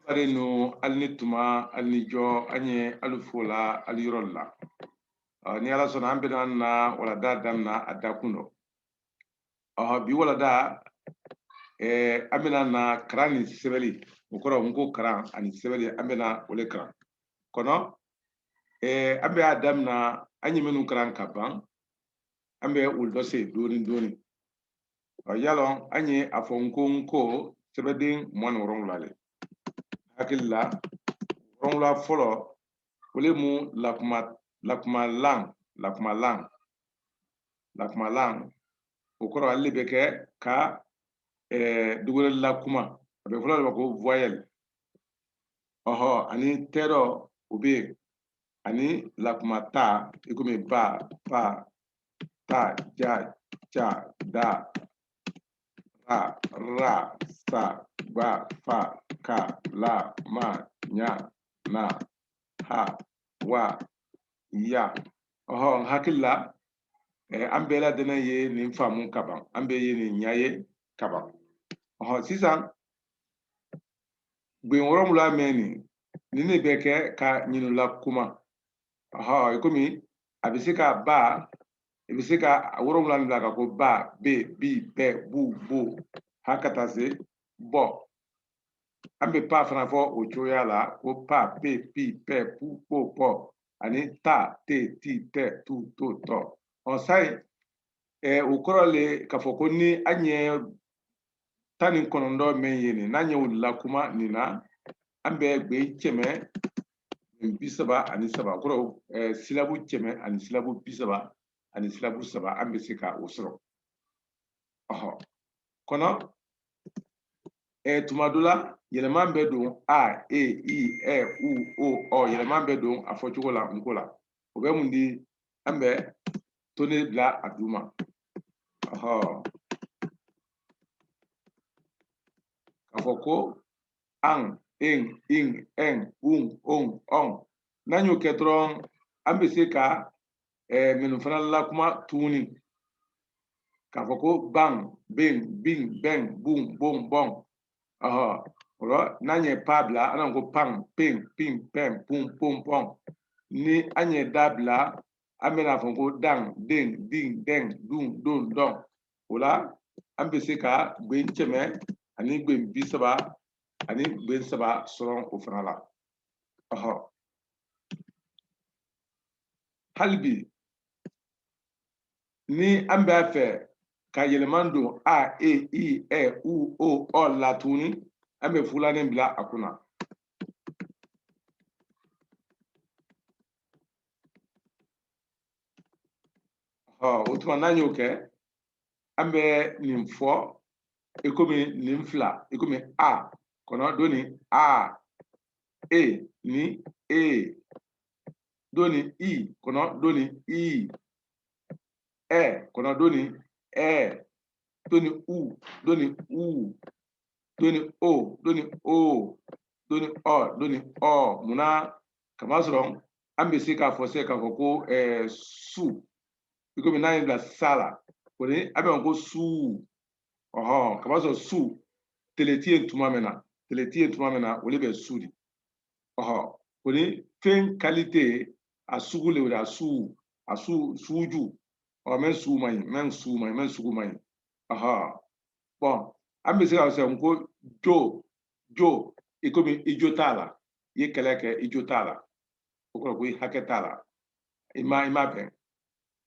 Pare no alni tuma alni jo anye alufola alirolla ni ala sona ambe na wala da danna adakuno bi wala da amena na krani sebeli ukoro ngo kran ani sebeli amena ole kran kono ambe adam na anye menu kran kaban ambe uldo se doni yalon anye afonko sebedin mon worongulale hakilla worongula folo ole mu lakuma lang ukoro alle beke ka dugul lakuma be folo ko voyelle ani tero ube ani lakuma ta ikumi ba pa ta ja cha da ra ra sa ba fa ka la ma nya na ha wa ya hakilla an bɛɛ la dana ye nin faamu kaban an bɛ ye nin ɲa ye kaban sisan gbenwɔrɔmula mɛn nin de bɛ kɛ ka ɲinula kuma komi a bɛ se ka ba i bɛ se ka wɔrɔmula nin bila ka ko ba be bi bɛ bu bo ha ka taa se bɔ an bɛ pa fana fɔ o cogoya la ko pa pe pi pɛ pu po pɔ ani ta te ti tɛ tu to tɔ sayi o kɔrɔ le k'a fɔ ko ni an ye 19 mɛn ye nin n'an ye wulila kuma nin na an bɛ gbe cɛmɛ 33 kɔrɔ silabu cɛmɛ ani silabu 30 ani silabu 3 an bɛ se ka o sɔrɔ kɔnɔ tuma dɔ la yɛlɛma bɛ don a e i ɛ u o yɛlɛma bɛ don a fɔcogo la nko la o bɛ mun di an bɛ tone bila a duma k'a fɔ ko an en in en on n'an y'o kɛ dɔrɔn an bɛ se ka minnu fana lakuma tuguni k'a fɔ ko ban ben bin bɛn bun bon bɔn ola n'an ye pa bila an ko pan pen pin pɛn pun pon pɔn ni an ye da bila an bɛna fɔ ko dan den din den dun don dɔn o la an bɛ se ka gben cɛmɛ ani gben 30 ani gben 3 sɔrɔ o fana la hali bi ni an b'a fɛ ka yɛlɛma don a e i ɛ u o la tuguni an bɛ fulanin bila a kunna o tuma n'an y'o kɛ an bɛ nin fɔ i komi nin fila i komi a kɔnɔ doni a e ni e doni i kɔnɔ doni i kɔnɔ doni doni u doni u doni o doni o doni ɔ doni ɔ munna kamasɔrɔ an bɛ se k'a fɔ ko su i komi n'an ye bila sa la o ni an bɛ ko su kamasɔrɔ su teleti ye tuma min na o de bɛ su di o ni fɛn kalite a sugu le o a suju mɛ su man ɲi mɛ sugu man ɲi bɔn an bɛ se ka fɔ ko jo i komi i jo t'a la i ye kɛlɛ kɛ i jo t'a la o kɔrɔ ko i hakɛ t'a la i ma bɛn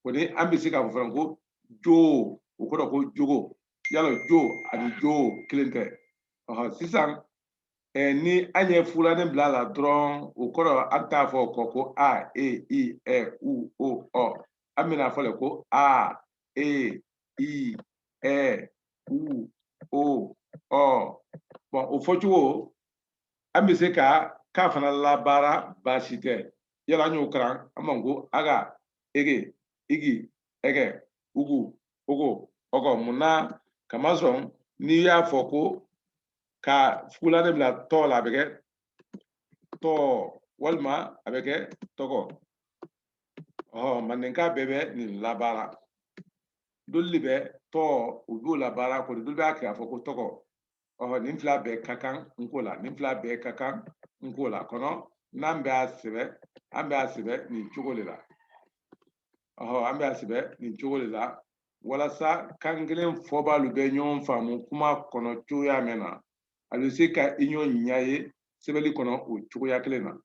o ni an bɛ se ka fɔ fana ko jo o kɔrɔ ko jogo yala jo ani jo kelen tɛ sisan ni an ye fulanin bila a la dɔrɔn o kɔrɔ an t'a fɔ o kɔ ko a e i ɛ u o an bɛna fɔ le ko a e i ɛ u o bɔn o fɔcogo an bɛ se ka k'a fana labaara baasi tɛ yala an y'o kalan an b'a ko aga ege igi ɛgɛ ugu ogo ɔgɔ munna kamasɔn n'i y'a fɔ ko ka fulanin bila tɔ la a bɛ kɛ tɔ walima a bɛ kɛ tɔgɔ mandenka bɛɛ bɛ nin labaara doli bɛ tɔ u b'o labaara kɔni doli b'a kɛ a fɔ ko tɔgɔ nin fila bɛɛ ka kan nko la nin fila bɛɛ ka kan nko la kɔnɔ n'an bɛ a sɛbɛ nin cogo de la an bɛ a sɛbɛ nin cogo de la walasa kan kelen fɔbaalu bɛ ɲɔgɔn faamu kuma kɔnɔ cogoya min na a bɛ se ka i ɲɔgɔn ɲa ye sɛbɛnni kɔnɔ o cogoya kelen na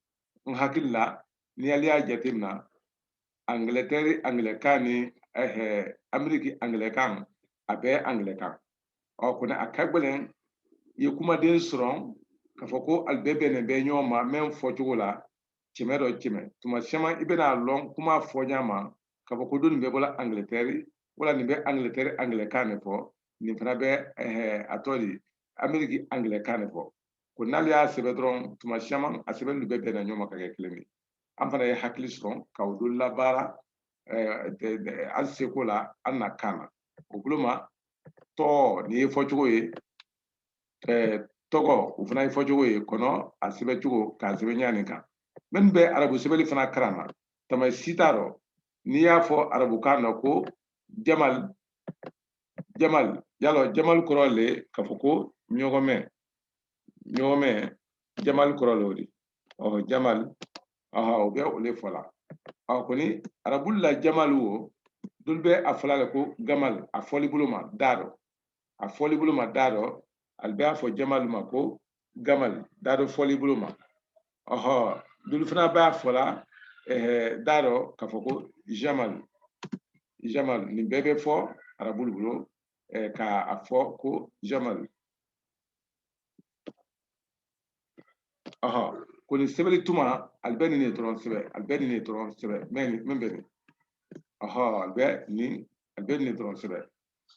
n hakili la ni y'a jateminɛ Angleterre Anglɛkan ni Ameriki Anglɛkan a bɛɛ Anglɛkan kɔni a ka gɛlɛn i ye kumaden sɔrɔ k'a fɔ ko ali bɛɛ bɛnnen bɛ ɲɔgɔn ma mɛn fɔcogo la cɛmɛ dɔ cɛmɛ tuma caman i bɛna lɔn kuma fɔɲa ma k'a fɔ ko don nin bɛ bɔla Angleterre wala nin bɛ Angleterre Anglɛkan de fɔ nin fana bɛ a tɔ de Ameriki Anglɛkan de fɔ ko n'ale y'a sɛbɛn dɔrɔn tuma caman a sɛbɛnni bɛɛ bɛnna ɲɔgɔn ma ka kɛ kelen ye an fana ye hakili sɔrɔ ka o don labaara an seko la an na kan na o bolo ma tɔ nin ye fɔcogo ye tɔgɔ o fana ye fɔcogo ye kɔnɔ a sɛbɛcogo k'a sɛbɛn ɲani kan minnu bɛ arabu sɛbɛnni fana kalan na tama si t'a rɔ n'i y'a fɔ arabukan na ko jamal yalɔ jamal kɔrɔ le k'a fɔ ko ɲɔgɔmɛ jamal kɔrɔ le o de jamal o bɛ o le fɔ la kɔni arabu la jamal o dolu bɛ a fɔla le ko gamal a fɔli bolo ma da rɔ ali bɛ a fɔ jamal ma ko gamal da dɔ fɔli bolo ma dolu fana b'a fɔla da rɔ k'a fɔ ko jamal nin bɛɛ bɛ fɔ arabu bolo k'a fɔ ko jamal ko nin sɛbɛnni tuma ali bɛ nin de dɔrɔn sɛbɛn min bɛ nin ali bɛ nin de dɔrɔn sɛbɛn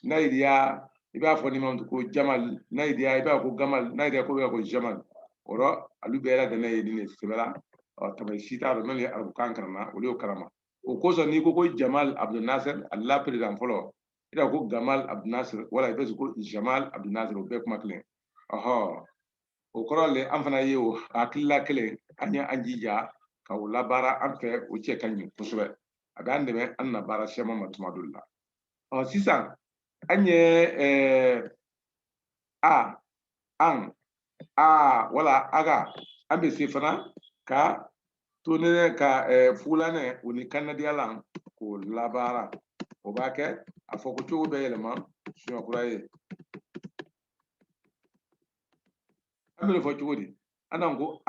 n'a yiriya i b'a fɔ ni ma ko jamal n'a yiriya i b'a ko gamal n'a yiriya ko bɛ ko jamal o rɔ alu bɛɛ la dana ye nin de sɛbɛnla tama si t'a rɔ n'o ye arabukan kalanna olu y'o kalama o kosɔn n'i ko jamal abdul nasir ali la président fɔlɔ i b'a ko gamal abdul nasir wala i bɛ se ko jamal abdul nasir o bɛɛ kuma kelen o kɔrɔ le an fana ye o hakilila kelen an ye an jija ka o labaara an fɛ o cɛ ka ɲi kosɛbɛ a b'an dɛmɛ an na baara sɛma ma tuma dɔw la sisan an ye an wala aga an bɛ se fana ka tonɛnɛ ka fugulanɛ o ni kanadiya la k'o labaara o b'a kɛ a fɔ ko cogo bɛ yɛlɛma suɲɛkura ye an bɛ fɔ cogo di an ko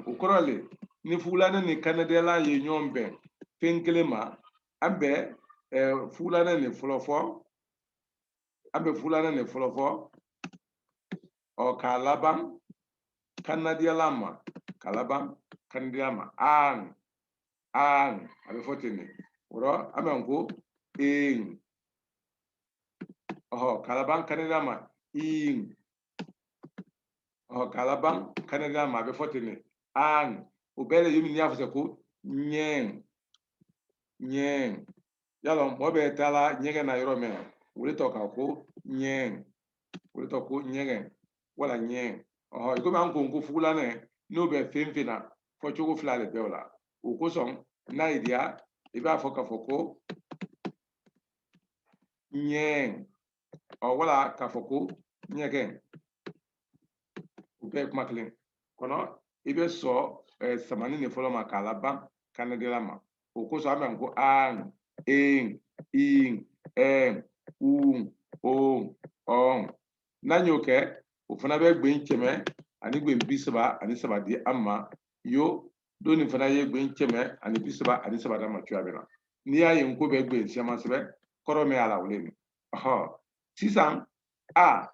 o kɔrɔ le ni fugulanɛ ni kanadiyala ye ɲɔgɔn bɛn fɛn kelen ma an bɛ fugulanɛ ni fɔlɔ fɔ k'a laban kanadiyala ma a bɛ fɔ ten de o rɔ an bɛ ko k'a laban kanadiya ma k'a laban kanadiya ma a bɛ fɔ ten de o bɛɛ le ye min y'a fɔ ko ɲɛ yalɔ mɔgɔ bɛ taa la ɲɛgɛn na yɔrɔ min o de tɔ ka ko ɲɛgɛn wala ɲɛ i komi an ko fugulanɛ n'o bɛ fɛn fɛn na fɔcogo fila de bɛ o la o kosɔn n'a yiriya i b'a fɔ k'a fɔ ko ɲɛ wala k'a fɔ ko ɲɛgɛn o bɛɛ ye kuma kelen kɔnɔ i bɛ sɔn samani de fɔlɔ ma k'a laban kanadiyala ma o kosɔn an bɛ ko n'an y'o kɛ o fana bɛ gben kɛmɛ ani gben 33 di an ma yo don nin fana ye gben kɛmɛ ani 33 d'a ma cogoya min na n'i y'a ye n ko bɛ gben siyaman sɛbɛ kɔrɔ min y'a la o le nin sisan an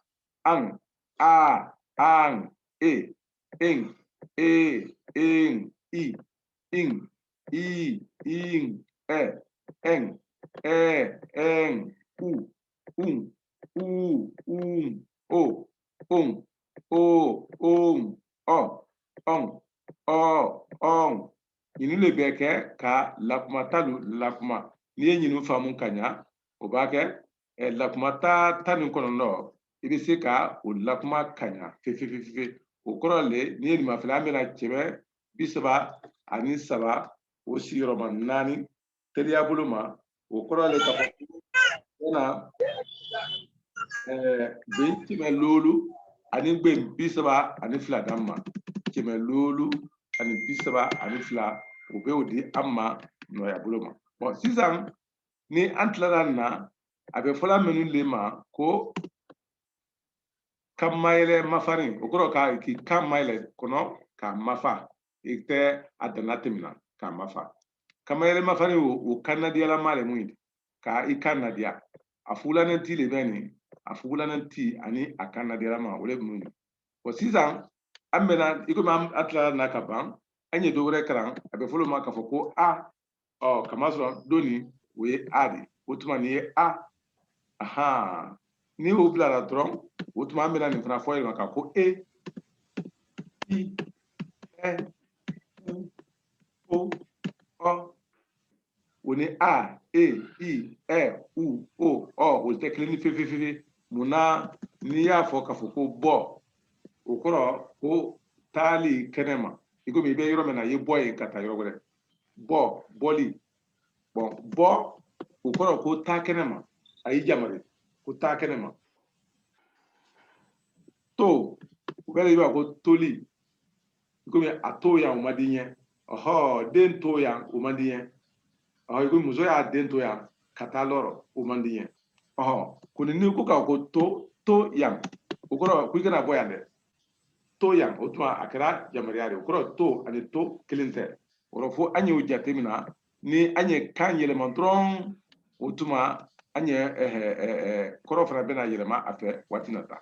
en i in en u o ɲinu le bɛ kɛ ka lakumata lakuma n'i ye ɲinu faamu ka ɲa o b'a kɛ lakumata ta nin kɔnɔntɔn i bɛ se ka o lakuma ka ɲa fefe o kɔrɔ le n'i ye nin mafilɛ an bɛna cɛbɛ 33 o sigiyɔrɔma 4 teriya bolo ma o kɔrɔ le ka fɔ na gben kɛmɛ loolu ani gbem bisaba ani fila damma kɛmɛ loolu ani bisaba ani fila o bɛ o di an ma nɔya bolo ma bon sisan ni an tilara nin na a bɛ fɔla minnu le ma ko kan mayɛlɛ mafarin o kɔrɔ ka k'i kan mayɛlɛ kɔnɔ k'a mafa i tɛ a danna tɛmɛna k'a mafa kan mayɛlɛ mafarin o kan nadiyalama le mun ye ka i kan nadiya a fugulanen ti le bɛ nin a fugulanen ti ani a kan nadiyalama o le bɛ mun ye bon sisan an bɛna i komi an tilara n'a ka ban an ye dɔ wɛrɛ kalan a bɛ fɔlɔ ma k'a fɔ ko a kamasɔrɔ don nin o ye a de o tuma nin ye a ahan ni y'o bilara dɔrɔn o tuma an bɛna nin fana fɔ yɛlɛma ka ko e i ɛ u o ɔ o ni a e i ɛ u o ɔ o tɛ kelen ni fefefefe mun na n'i y'a fɔ k'a fɔ ko bɔ o kɔrɔ ko taali kɛnɛ ma i komi i bɛ yɔrɔ min na i ye bɔ yen ka taa yɔrɔ wɛrɛ bɔ bɔli bɔn bɔ o kɔrɔ ko taa kɛnɛ ma a y'i yamaruya ko taa kɛnɛ ma to o bɛ i b'a ko toli i komi a to yan o man di n ye ɔhɔ den to yan o man di n ye ɔhɔ i komi muso y'a den to yan ka taa lɔrɔ o man di n ye ɔhɔ ko ni ko k'a ko to yan o kɔrɔ ko i kana bɔ yan dɛ to yan o tuma a kɛra yamaruya de o kɔrɔ to ani to kelen tɛ o kɔrɔ fo an y'o jate minna ni an ye kan yɛlɛma dɔrɔn o tuma an ye kɔrɔ fana bɛna yɛlɛma a fɛ waati nata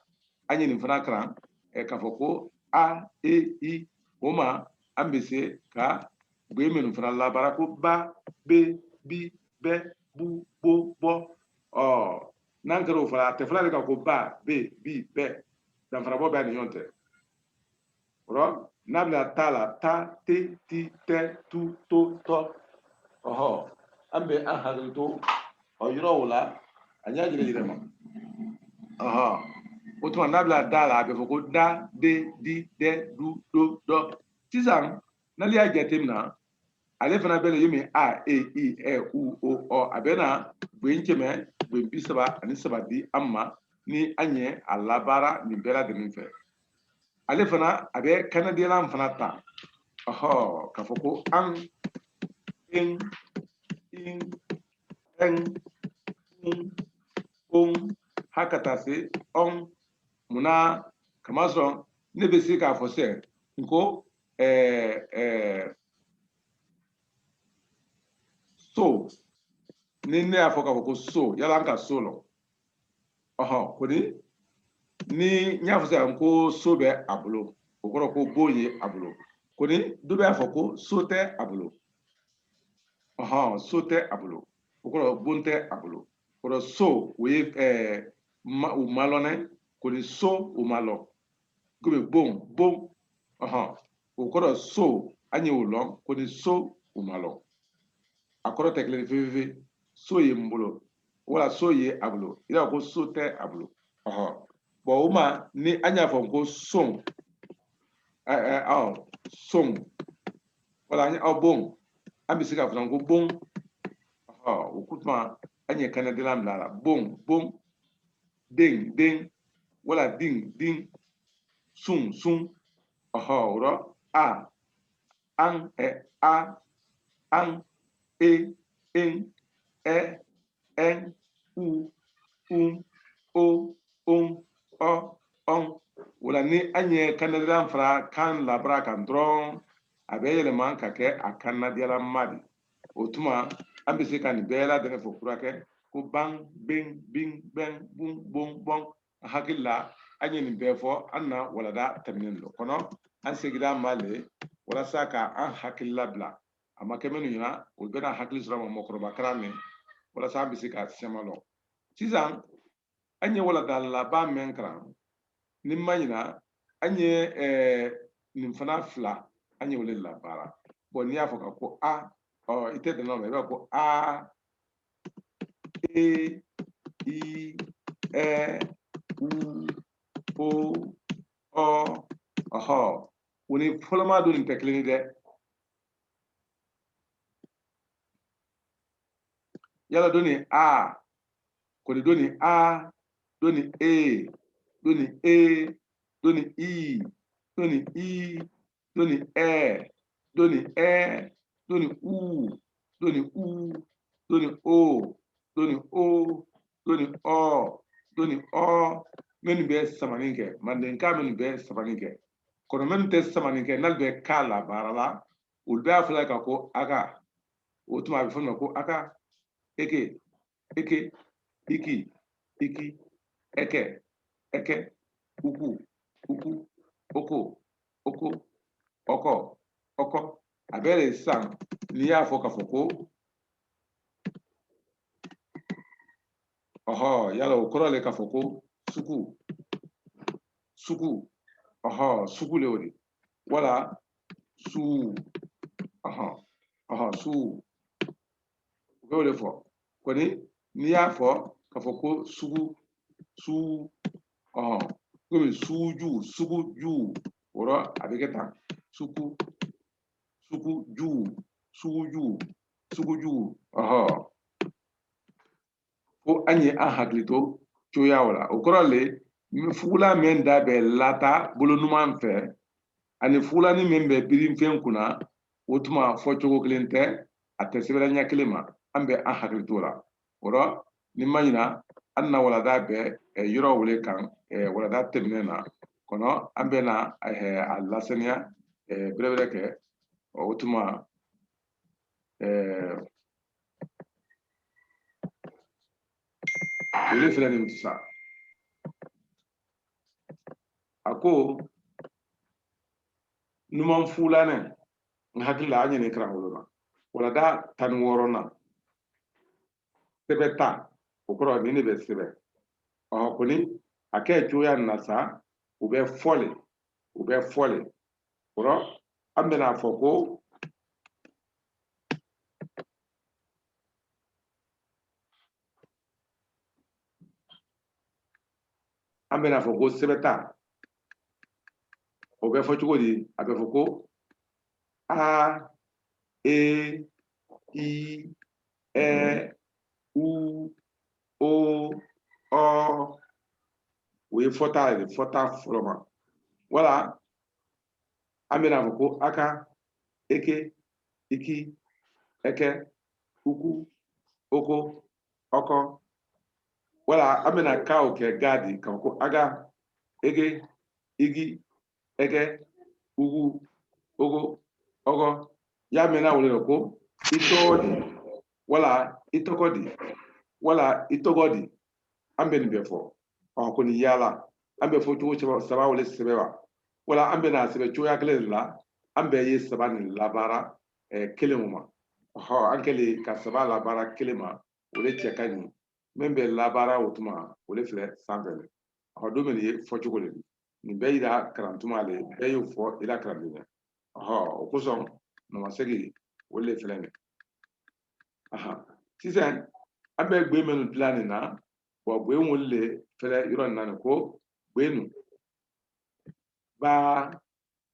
an ye nin fana kalan k'a fɔ ko a e i o ma an bɛ se ka gbe minnu fana labara ko ba be bi bɛ bu bo bɔ n'an kɛra o fana a tɛ fɔla de kan ko ba be bi bɛ danfarabɔ bɛ a ni ɲɔgɔn cɛ o n'a bɛna ta la ta te ti tɛ tu to tɔ ɔhɔ an bɛ an hakili to yɔrɔw la a ɲɛ yɛlɛ ma ɔhɔ o tuma n'a bɛna da la a bɛ fɔ ko da de di dɛ du do dɔ sisan n'ale y'a jateminɛ ale fana bɛ yen min a e i ɛ u o ɔ a bɛ na gben kɛmɛ gben bi saba ani saba di an ma ni an ye a labaara nin bɛɛ lajɛlen fɛ ale fana a bɛ kanadiyalan fana ta ɔhɔ k'a fɔ ko an in in ɛn un ha ka taa se ɔn munna kamasɔrɔ ne bɛ se k'a fɔ sɛ n ko so ni ne y'a fɔ k'a fɔ ko so yala an ka so lɔ ɔhɔn ko ni n y'a fɔ sisan ko so bɛ a bolo o kɔrɔ ko bon ye a bolo ko ni dɔ bɛ y'a fɔ ko so tɛ a bolo ɔhɔn so tɛ a bolo o kɔrɔ bon tɛ a bolo o kɔrɔ so o ye u malɔnɛ ko ni so o ma lɔ komi bon ɔhɔn o kɔrɔ so an ye o lɔn ko ni so o ma lɔ a kɔrɔ tɛ kelen fefefe so ye n bolo wala so ye a bolo i n'a ko so tɛ a bolo ɔhɔn bɔn o ma ni an y'a fɔ ko son son wala an bon an bɛ se k'a fɔ ko bon o tuma an ye kanadilan bila a la bon den wala din sun ɔhɔ o rɔ a an e en ɛ ɛn u un o on ɔ ɔn wala ni an ye kanadilan fara kan labara kan dɔrɔn a bɛ yɛlɛma ka kɛ a kanadiyalama de o tuma an bɛ se ka nin bɛɛ lajɛlen fɔ furakɛ ko ban ben bin bɛn bun bon bɔn a hakili la an ye nin bɛɛ fɔ an na walada tɛmɛnen dɔ kɔnɔ an seginna an ma le walasa ka an hakili labila a ma kɛ minnu ɲɛna o bɛna hakili sɔrɔ a ma mɔgɔkɔrɔba kalan mɛn walasa an bɛ se ka sɛma lɔ sisan an ye walada laban mɛn kalan ni ma ɲina an ye nin fana fila an ye o le labaara bɔn n'i y'a fɔ ka ko a i tɛ dɛmɛ o ma i b'a fɔ ko a e i ɛ u o ɔ ɔhɔ o ni fɔlɔma don nin tɛ kelen ye dɛ yala don nin a ko ni don nin a don nin e don nin e doni I, doni I, doni E, doni E, doni U, doni U, doni O, doni O, doni O, doni O. Minnu bɛ samanin kɛ mandenka minnu bɛ samanin kɛ kɔnɔ minnu tɛ samanin kɛ n'ale bɛ ka labaara la olu bɛ y'a fɔla ka ko aka o tuma a bɛ fɔ ma ko aka eke eke iki iki eke eke uku uku oko oko ọkọ ọkọ a bɛɛ de sisan n'i y'a fɔ k'a fɔ ko ɔhɔ yala o kɔrɔ le k'a fɔ ko sugu sugu ɔhɔ sugu le o de wala su ɔhɔ ɔhɔ su u bɛ o de fɔ kɔni n'i y'a fɔ k'a fɔ ko sugu su ɔhɔ komi suju suguju o rɔ a bɛ kɛ tan sugu suguju suguju suguju ɔhɔ ko an ye an hakili to cogoyaw la o kɔrɔ le fugula min da bɛ lata bolo ɲuman fɛ ani fugulani min bɛ birinfɛn kunna o tuma fɔ cogo kelen tɛ a tɛ sɛbɛnna ɲɛ kelen ma an bɛ an hakili to la o rɔ ni ma ɲina an na walada bɛ yɔrɔ wele kan walada tɛmɛnen na kɔnɔ an bɛ na a lasaniya bɛrɛbɛrɛ kɛ o tuma olu filɛ nin sisan a ko numan fulanen n hakili la an ye nin karamɔgɔ la walada 16nan sɛbɛ ta o kɔrɔ nin de bɛ sɛbɛ ɔ kɔni a kɛ cogoya nin na sa u bɛ fɔle o rɔ an bɛna fɔ ko sɛbɛ ta o bɛ fɔ cogo di a bɛ fɔ ko a e i ɛ u o ɔ o ye fɔta ye fɔta fɔlɔ ma wala an bɛna fɔ ko aka eke iki eke uku oko ɔkɔ wala an bɛna kaw kɛ gadi k'a fɔ ko aga ege igi ege ugu ogo ɔgɔ y'a mɛn n'a wele ko i tɔgɔ di wala i tɔgɔ di wala i tɔgɔ di an bɛ nin bɛɛ fɔ ɔ ko ni yaala an bɛ fɔ cogo saba wele sɛbɛ wa wala an bɛ na sɛbɛ cogoya kelen de la an bɛɛ ye saba nin labaara kelen ma ɔhɔ an kɛlen ka saba labaara kelen ma o de cɛ ka ɲi min bɛ labaara o tuma o de filɛ sanfɛ ɔhɔ don min ye fɔcogo de don nin bɛɛ yira karantuma le bɛɛ y'o fɔ i la karantuma ɔhɔ o kosɔn namasegi o de filɛ nin sisan an bɛ gbe minnu dilan nin na wa gbe wuli le filɛ yɔrɔ nin na nin ko gbe nu ba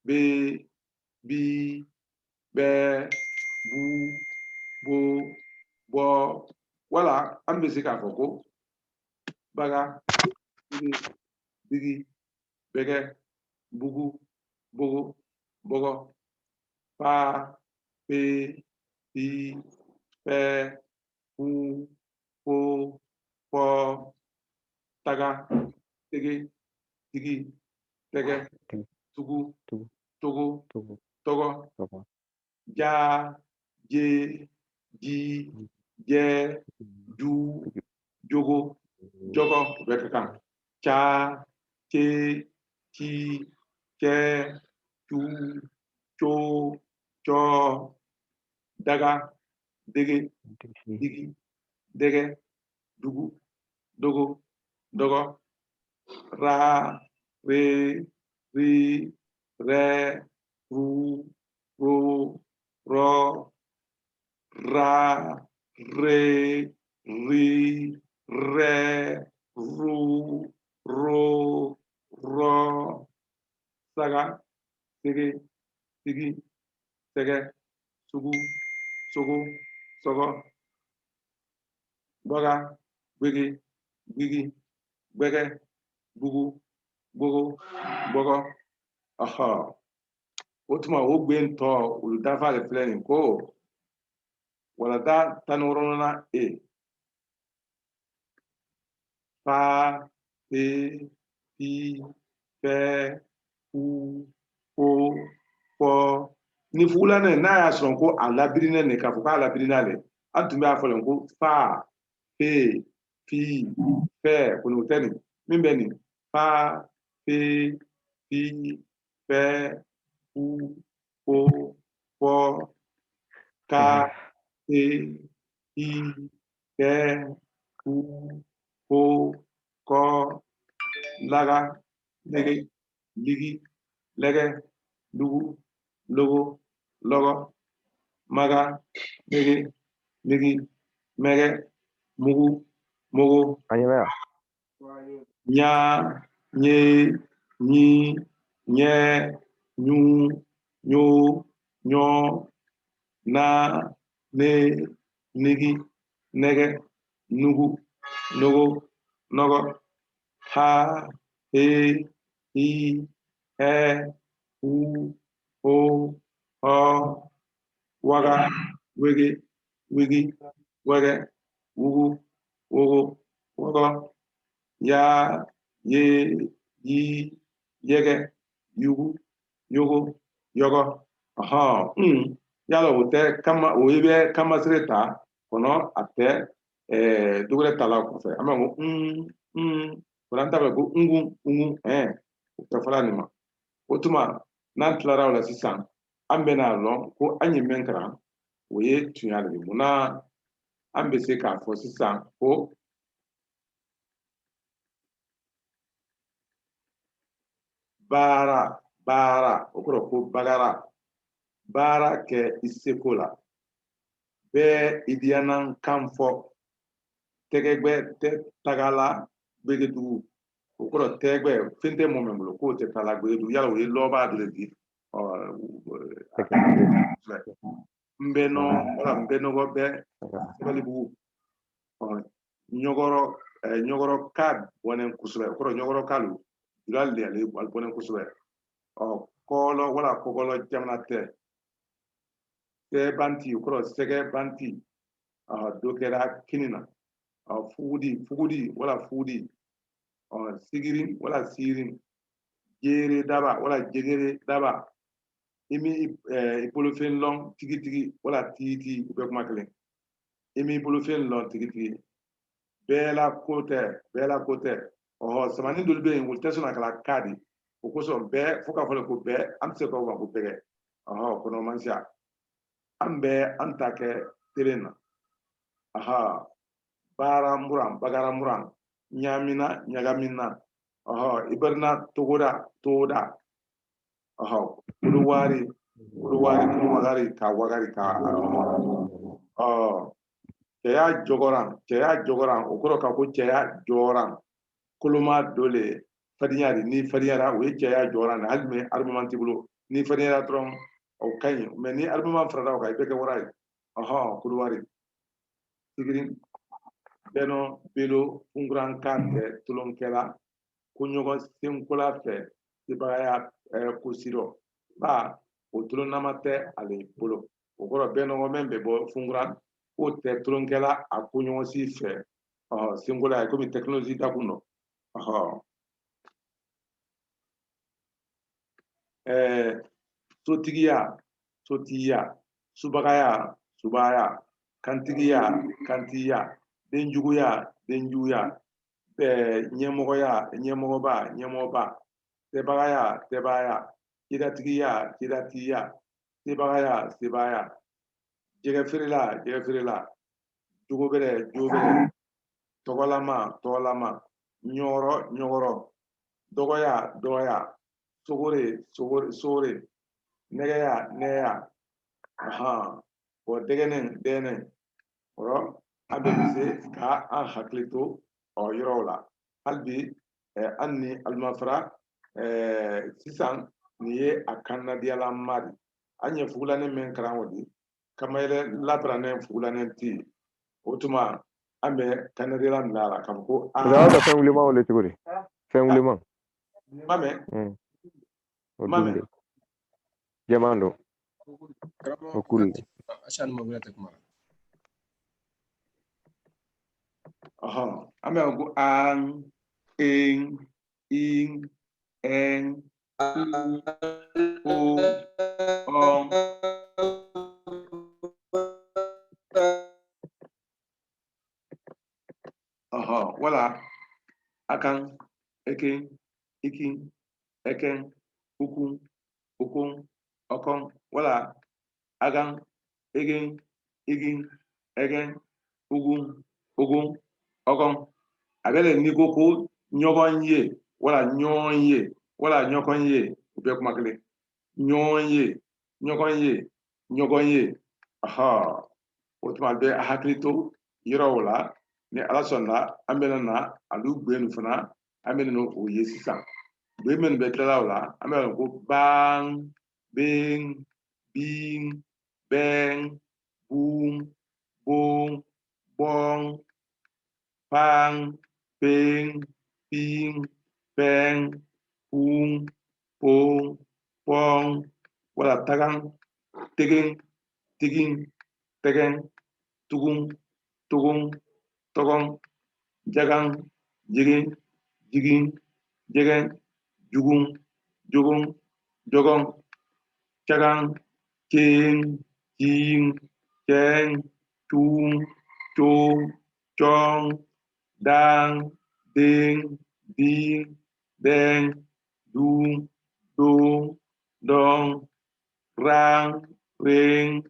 be bi bɛ bu bo bɔ wala an bɛ se k'a fɔ ko baga bigi bɛgɛ bugu bogo bɔgɔ pa pe pi pɛ pu po pɔ taga tege tigi tɛgɛ tugu togo tɔgɔ ja je ji jɛ ju jogo jɔgɔ o bɛ ka kan ca ce ci cɛ cu co cɔ daga dege digi dɛgɛ dugu dogo dɔgɔ ra re ri rɛ ru ro rɔ ra re ri rɛ ru ro rɔ saga sege sigi sɛgɛ sugu sogo sɔgɔ baga gbege gbigi gbɛgɛ bugu Bogo, bogo, aha. Otuma o gbento ulu dafa le fleni ko. Wala da tanurona e. Fa, pe, pi, fe, u, o, po. Ni fula ne na ya son ko alabirine ne ka fuka alabirina le. Antumbe afole ko fa, pe, pi, fe, kunu teni. Mimbeni fa, pe, pi, fe, u, o, po, ka, pe, i, ke, u, o, ko, laga, lege, ligi, lege, lugu, logo, logo, maga, lege, ligi, mege, mugu, mogo, Añemea. nya, nye, nyi, nye, nyu, nyo, nyo, na, ne, nigi, nege, nugu, nogo, nogo, ha, he, hi, he, hu, ho, ho, waga, wege, wigi, wege, wugu, wogo, wogo, ya, ye, yi, yege, yugu, yogo, yogo. Aha, yala wote kama oibe kama sireta kono ate dugre tala ko fe amango kuranta ko ungu ta fala ni ma otuma nan tlara wala sisan ambe na lon ko anyi menkra oye tunyale bi muna ambe se ka fo sisan ko bara okoro ko bagara bara ke isekola be idianan kamfo tegegbe te tagala begedu okoro tegbe finte momemlo ko te tala begedu yala we loba de di mbeno wala mbeno go be bali bu nyogoro kad wonen kusube okoro nyogoro kalu dulal de ale wal wonen kusube kolo wala kokolo jamnate te banti okoro sege banti dokera kinina fugudi wala fugudi sigirin wala sirin jere daba wala jegere daba imi ipolofen long tigi wala titi ube kuma kelen imi ipolofen long tigi bela kote samani dolu be wol tesona kala kadi o ko so be foka fole ko be am se ko wa ko bege kono mansia ambe antake terena bara muram bagara muram nyamina nyagamina ibarna toda kuluwari kumagari ka wagari ka cɛya jogoran o kɔrɔ ka ko cɛya jɔran koloma dole fadiyari ni fadiyara o ye cɛya jɔran de hali mɛ armement t'i bolo ni fadiyara dɔrɔn o ka ɲi mɛ ni armement farala o kan i bɛ kɛ wara ye kuluwari sigirin bɛnɔ belo funguran kan tɛ tolonkɛla ko ɲɔgɔn senkola fɛ sebagaya kosirɔ ba o tolonnama tɛ ale bolo o kɔrɔ bɛnɔgɔ mɛn bɛ bɔ funguran o tɛ tolonkɛla a ko ɲɔgɔn si fɛ senkola ye komi technologie da kun dɔ sotigiya subaya kantigiya denjuguya ɲɛmɔgɔba tɛbaya kidatigiya sebaya jɛgɛfeerela jogobɛrɛ tɔgɔlama ɲɔgɔrɔ dɔgɔya sogore nɛgɛya dɛgɛnɛ ọ̀rọ̀ abẹ́bíse ka an hakili to yɔrɔw la hali bi an ni alimafara sisan nin ye a kannadiyala mari an ye fugulanin min karan o di kamayɛlɛ labaranen fugulanin ti o tuma an bɛ kannadiyala min la k'a fɔ ko Pero ahora fue un limón le chiguri. Fue un limón. mame o mame dumde jamando o kulle Ashan mabulata kumara. ame go an in en o on wala akan eken ikin eken ukun ukun okon wala agan egen igin egen ugun ugun okon agale ni koko nyogon ye wala nyon ye wala nyokon ye ube kuma kele nyon ye nyogon ye o tuma bɛ a hakili to yɔrɔw la ni ala sɔnna an bɛna na alu gbenu fana an bɛna o ye sisan gbe minnu bɛ tilala o la an bɛ ko ban ben bin bɛn bun bon bɔn pan pen pin pɛn pun pon pɔn wala tagan tegen tigin tegen tugun tugun togon jagan jigin jigin jegen jugun jugun jogon chagan chen chin chen chun chon chong dan den din den dun don don rang ring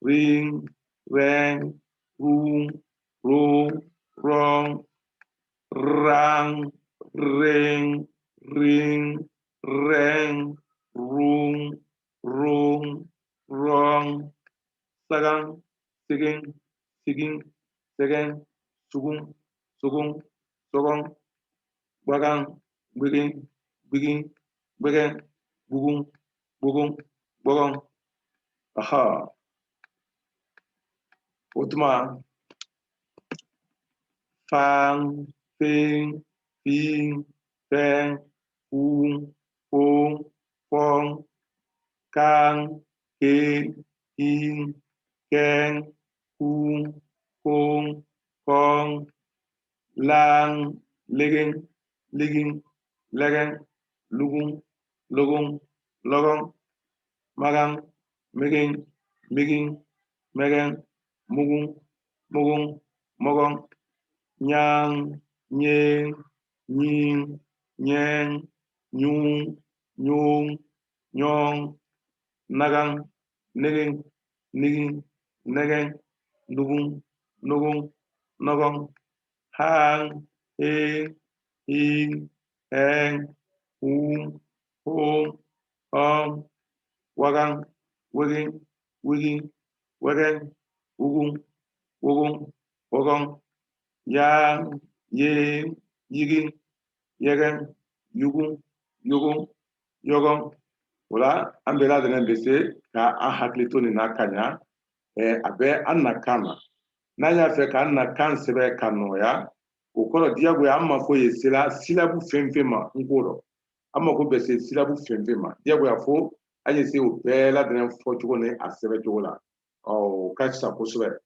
ring rang rung rung rong rang ring ring rang rung rung rong sagang siging siging segen sugung sugung sogong bagang biging biging begen bugung bugung bogong utuma fang ping ping peng pung pung pong kang kin in keng kung kong kong lang liging liging legen lugung lugung logong magang miging miging megen mugung mugung mogong nyang nyeng nying nyeng nyung nyung nyong nagang niging niging negen nugung nugung nogong hang hing hing heng hum hom wagang wiging wiging wegen ugung ugung wogong yang yin yiging yegen yugung yugung yogong wala an bɛɛ lajɛlen bɛ se ka an hakili to nin na ka ɲa a bɛ an na kan na n'an y'a fɛ k'an na kan sɛbɛn ka nɔgɔya o kɔrɔ diyagoya an mako ye silabu fɛn fɛn ma n k'o dɔn an mako bɛ se silabu fɛn fɛn ma diyagoya fo an ye se o bɛɛ lajɛlen fɔ cogo ni a sɛbɛn cogo la o ka fisa kosɛbɛ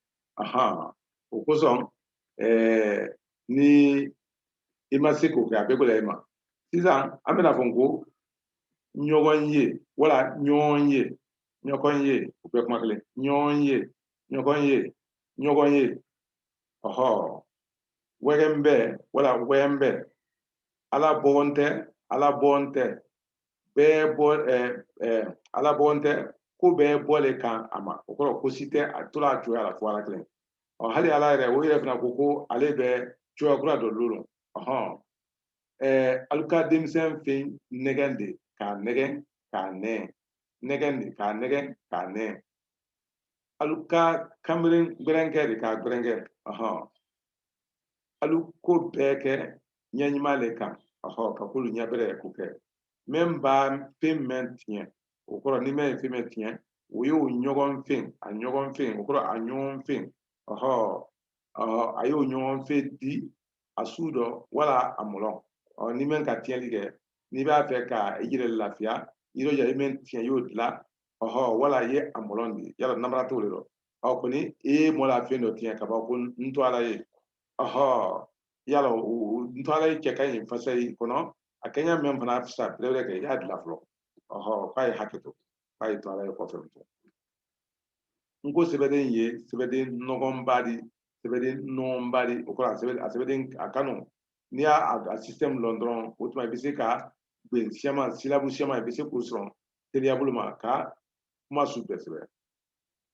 o kosɔn ni i ma se k'o kɛ a bɛ gɛlɛya i ma sisan an bɛna fɔ n ko ɲɔgɔn ye wala ɲɔgɔn ye ɲɔgɔn ye o bɛɛ kuma kelen ɲɔgɔn ye ɲɔgɔn ye ɲɔgɔn ye wɛgɛn bɛ wala wɛn bɛ ala bɔgɔn tɛ ala bɔn tɛ bɛɛ bɔ ala bɔgɔn tɛ ko bɛɛ bɔlen kan a ma o kɔrɔ ko si tɛ a tora a cogoya la fo ala kelen hali ala yɛrɛ o yɛrɛ fana ko ale bɛ cogoya kura dɔ lolo alu ka denmisɛn fɛn nɛgɛn de k'a nɛgɛn k'a nɛn nɛgɛn de k'a nɛgɛn k'a nɛn alu ka kanberen gbɛrɛnkɛ de k'a gbɛrɛnkɛ alu ko bɛɛ kɛ ɲɛ ɲuman le kan ka k'olu ɲɛ bɛrɛ ko kɛ min b'a fɛn mɛn tiɲɛ o kɔrɔ ni mɛn ye fɛn mɛn tiɲɛ o y'o ɲɔgɔn fɛn a ɲɔgɔn fɛn o kɔrɔ a ɲɔgɔn fɛn a y'o ɲɔgɔn fɛn di a su dɔ wala a mɔlɔ ni mɛn ka tiɲɛli kɛ ni b'a fɛ ka i yɛrɛ lafiya yɔrɔ ja i mɛn tiɲɛ y'o dilan wala i ye a mɔlɔn de yala namara t'o de dɔn kɔni i ye mɔla fɛn dɔ tiɲɛ ka ban ko n to ala ye yala n to ala ye cɛ ka ɲi fasa in kɔnɔ a kɛɲɛ mɛn fana fisa bɛrɛ kɛ i y'a dilan fɔlɔ k'a ye hakɛ to k'a ye to ala ye kɔfɛ n ko sɛbɛden ye sɛbɛden nɔgɔnba di sɛbɛden nɔgɔnba di o kɔrɔ a sɛbɛden a kanu n'i y'a système lɔn dɔrɔn o tuma i bɛ se ka gben siyaman silabu siyaman i bɛ se k'o sɔrɔ teliya bolo ma ka kuma su bɛɛ sɛbɛn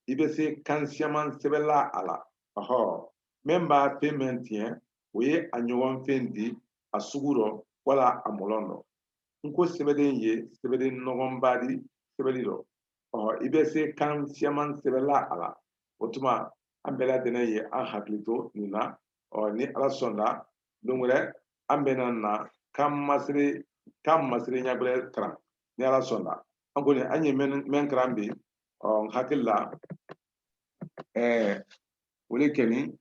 i bɛ se kan siyaman sɛbɛnla a la min b'a fɛn mɛn tiɲɛ o ye a ɲɔgɔn fɛn di a sugu rɔ wala a mɔlɔn dɔ n ko sɛbɛden ye sɛbɛden nɔgɔnba di sɛbɛnni dɔ i bɛ se kan siyaman sɛbɛnla a la o tuma an bɛɛ lajɛlen ye an hakili to nin na ni ala sɔnna don wɛrɛ an bɛna na kan masiri ɲɛbɛrɛ kalan ni ala sɔnna an kɔni an ye mɛn kalan bi n hakili la o de kɛ ni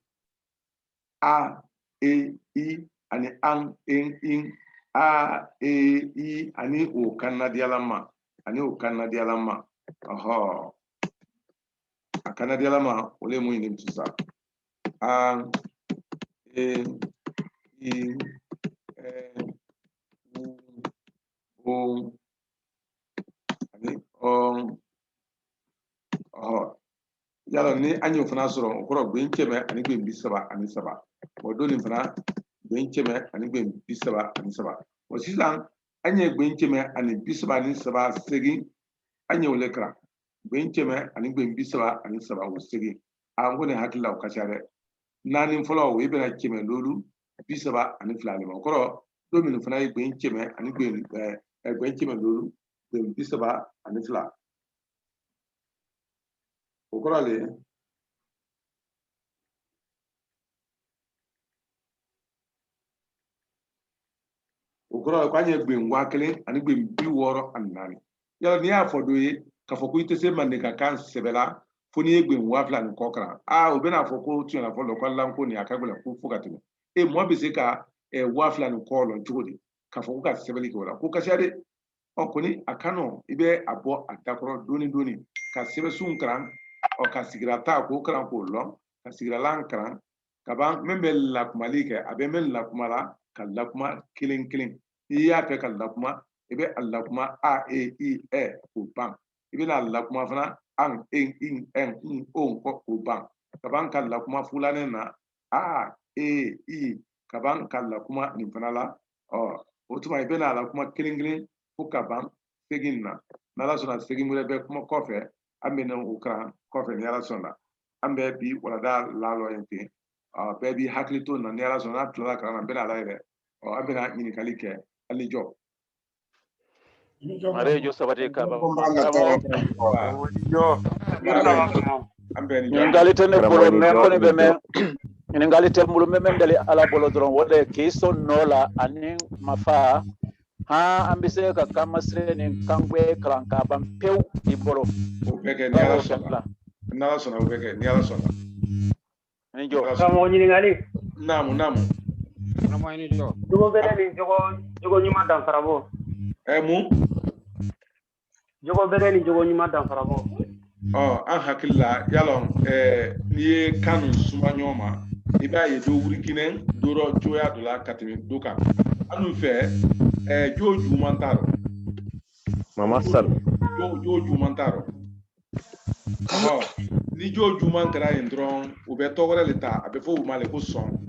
a e i ani an in a e i ani o kan nadiyalama a kan nadiyalama o de ye mun ɲini sisan a e i o ani yala ni an y'o fana sɔrɔ o kɔrɔ gben kɛmɛ ani gben 37 o don nin fana gben kɛmɛ ani gben 37 o sisan an ye gben kɛmɛ ani 37 segin an ye o le kalan gben kɛmɛ ani gben 37 o segin an ko ne hakili la o ka ca dɛ naani fɔlɔ o ye bɛna kɛmɛ loolu 32 de ma o kɔrɔ don min fana ye gben kɛmɛ ani gben kɛmɛ loolu gben 32 o kɔrɔ le o kɔrɔ ko an ye gben 1000 ani gben 64 yala n'i y'a fɔ dɔ ye k'a fɔ ko i tɛ se manden ka kan sɛbɛla fo n'i ye gben 2000 ni kɔ kalan o bɛna fɔ ko tiɲɛna fɔlɔ ko lanko nin a ka gɛlɛn ko fo ka tɛmɛ mɔgɔ bɛ se ka 2000 ni kɔ lɔn cogo di k'a fɔ ko ka sɛbɛnni kɛ o la ko ka ca dɛ kɔni a kan nɔ i bɛ a bɔ a dakɔrɔ dɔɔni ka sɛbɛnsun kalan ka sigira ta k'o kalan k'o lɔn ka sigiralan kalan ka ban min bɛ lakumali kɛ a bɛ min lakuma la ka lakuma kelen kelen n'i y'a fɛ ka lakuma i bɛ a lakuma a e i ɛ k'o ban i bɛna lakuma fana an en in ɛn n o k'o ban ka ban ka lakuma fulanin na a e i ka ban ka lakuma nin fana la o tuma i bɛna lakuma kelen kelen fo ka ban segin na n'ala sɔnna segin wɛrɛ bɛ kuma kɔfɛ an bɛ na o kalan kɔfɛ ni ala sɔnna an bɛ bi walada lalɔ yen ten bɛɛ b'i hakili to na ni ala sɔnna n'a tilala kalan na n bɛna ala yɛrɛ an bɛna ɲininkali kɛ hali jɔ Marejo sabati kaba. Ningali tene bolo me kone be me. Ningali tene bolo me ndali ala bolo dron wode kiso nola ani mafa ha ambise ka kamasre ni kangwe klanka bam pew di bolo. O beke ni ala sɔnna. N'ala sɔnna o bɛ kɛ ni ala sɔnna. Ni jɔ. Karamɔgɔ ɲininkali. Naamu. Karamɔgɔ ni jɔ. Jogo bɛɛ ni jogo ɲuman danfara bɔ. Mun? Jogo bɛɛ ni jogo ɲuman danfara bɔ. An hakili la yala n'i ye kan ninnu suma ɲɔgɔn ma i b'a ye dɔ wuri kelen dɔ cogoya dɔ la ka tɛmɛ dɔ kan an dun fɛ jo juguman t'a rɔ. Mama Sal. Jo juguman t'a rɔ. Ni jo juguman kɛra yen dɔrɔn u bɛ tɔgɔ wɛrɛ de ta a bɛ fɔ u ma de ko sɔn.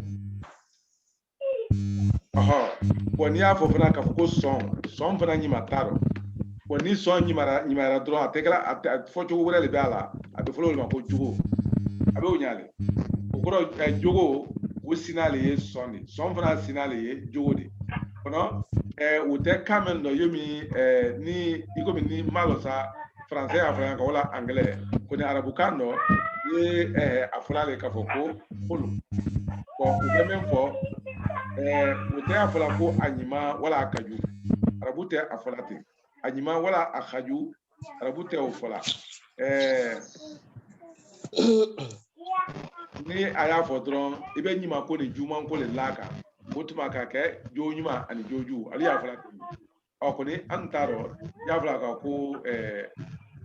N'i y'a fɔ fana k'a fɔ ko sɔn fana ɲima t'a rɔ. Ni sɔn ɲimara dɔrɔn a tɛ kɛra fɔ cogo wɛrɛ de b'a la a bɛ fɔlɔ o ma ko jogo a bɛ o ɲaale o kɔrɔ jogo o sinale ye sɔn de sɔn fana sinale ye jogo de kɔnɔ o tɛ kan min dɔ ye min ni i komi ni maa dɔ sa faransɛ y'a fɔ yan ka wala angilɛ ko ni arabukan dɔ ye a fɔra ale k'a fɔ ko polo u bɛ min fɔ o tɛ a fɔla ko a ɲima wala a kaju arabu tɛ a fɔla ten a ɲima wala a kaju arabu tɛ o fɔla ni a y'a fɔ dɔrɔn i bɛ ɲima ko ni juguman ko le la kan o tuma ka kɛ jo ɲuman ani jo jugu ale y'a fɔla ten okuni antaro yavla ka ko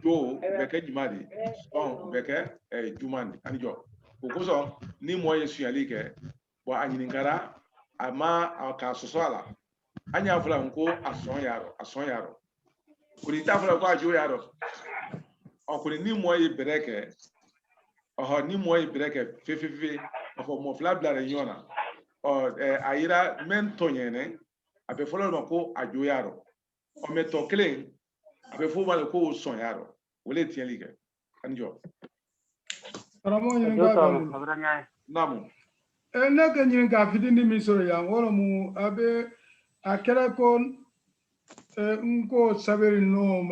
do beke jumadi on beke jumani anjo ko ni moye suyali ke bo anyininkara ama ka sosala anya fula ko ason yaro kuri ta fula ko ajo yaro okuni ni moye bereke ni moye bereke fefe ofo mo fla bla renyona ayira men tonyene abe folo ma ko ajo yaro o meto kelen abe fo ma ko son yaro wole tieli ke anjo Ramo yin ga namu na ga yin ga fidini mi so ya wala mu abe akera ko nko saberi no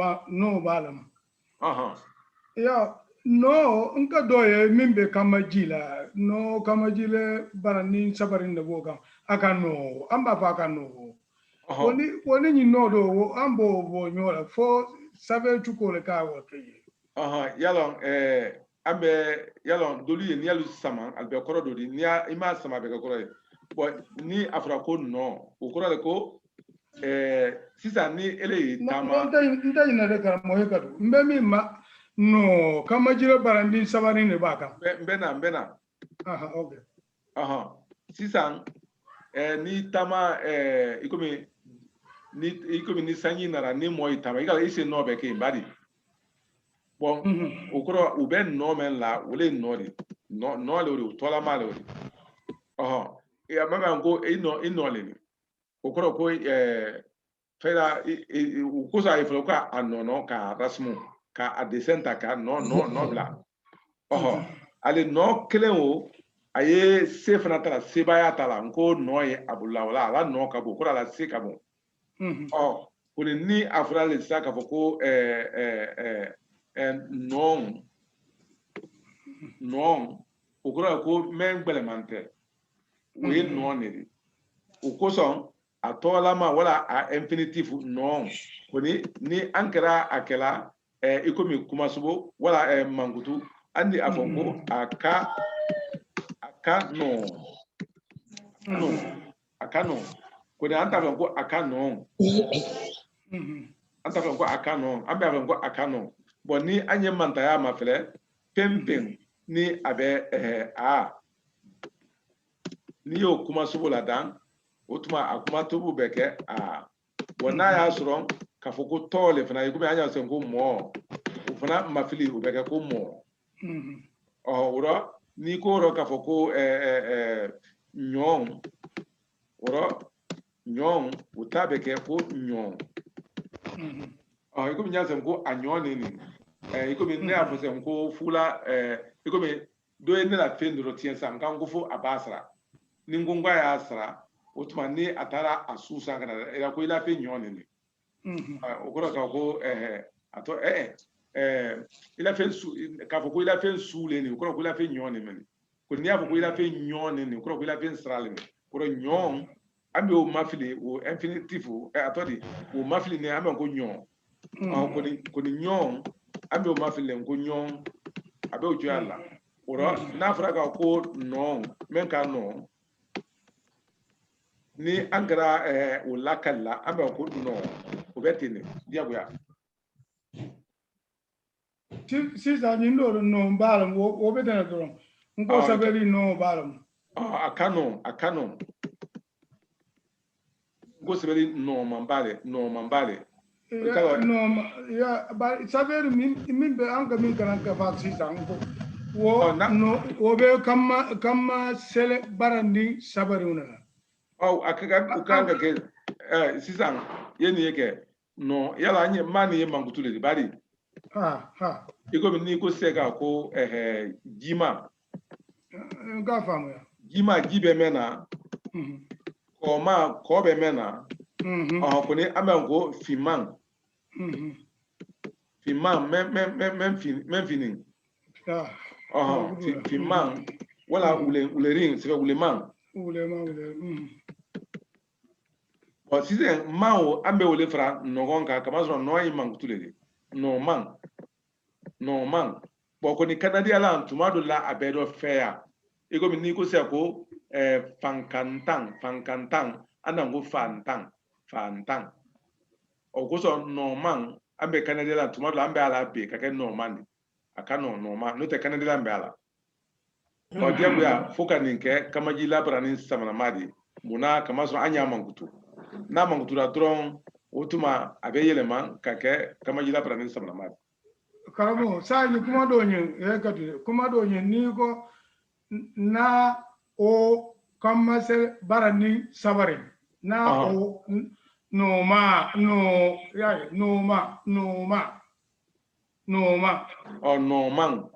balam ya no nka doye mimbe kamajila no kamajile barani sabarin da boga aka no amba fa aka no woni ni no do ambo bo nyola fo sabe chukole ka wa ke yalon ambe yalon dolu ye ni yalu sama albe koro do ni ima sama be koro bo ni afra ko no o koro le ko sisa ni ele tama nta ina de kar moy kadu mbe mi ma no kamajile barani sabarin ne baka mbena okay sisa ni tama ikomi ni sanyi nara ni moy tama igala ise no be ke badi bon ukoro ube no men la wole no di no le o tola male o ya mama ngo ino le ni ukoro ko fera ukusa iflo ka anono ka rasmu ka adesenta ka no bla ale no kelen o aye se fana tala sebaya tala ngo no ye abulla wala ala no ka bo kora la se ka bo kuni ni afra le sa ka ko non ukura ko men gbelemante we non ni ukoson atola ma wala a infinitive non kuni ni ankara akela ikomi kuma subo wala mangutu andi afongo aka no kuni anta fongo aka no anta fongo aka no ambe fongo aka no boni anye manta ya mafele pempem ni abe ni yo kuma subo la dan otuma akuma tubu beke bona ya soro kafoko tole fana yikume anya sengo mo fana mafili ubeke ko mo oro ni ko ro kafoko nyon oro nyon utabeke ko nyon yikume nya sengo anyon ni yikume ne afose ko fula yikume do ne la fendro tiensa ngango fo abasra ni ngongwa ya asra otuma ni atara asusa kana ila ko ila fe nyone ni okoro ka ko ato ila fe su ka fo ko ila fe su le ni okoro ko ila fe nyone ni ko ni afo ko ila fe nyone ni okoro ko ila fe srale ni ko nyon ambe o mafili o infinitive ato di o mafili ni ambe ko nyon ko ni nyon ambe o mafili ko nyon abe o jala oro na afra ka ko non men ka non ni angara ulakalla ambe ko no ubetini diabuya sisa ni no balam wo betena doron ngo sabeli no balam akano ngo sabeli no mambale no ya ba sabeli min be anga min kan ka fa sisa ngo wo no wo be kamma sele barandi sabaruna ukanga ke sisan yeni yake no yala anye mani mangutule di bari iko ni ko sega ko jima ga famu ya jima gibe mena ko be mena ko ni amango fiman men finin fiman wala ule ring sebe ule man sise mao ambe ole fra nogonga kama so no yi mangutule de no man bo ko ni kanadi ala tumado la abedo fair ego mi ni ko se ko fankantan anango fantan o ko so normal ambe Canada la tuma do ambe ala be ka ke normal aka normal no te Canada la ambe ala o diabu ya foka ninke kama ji labra ni samana madi muna kama so anya mangutu na mangutu da dron otuma abe yelema ka ke kama ji labra ni samana madi karamo sa ni kuma do nyen e kadu kuma do nyen ni ko na o kama se barani sabare na o no ma ya no ma o no man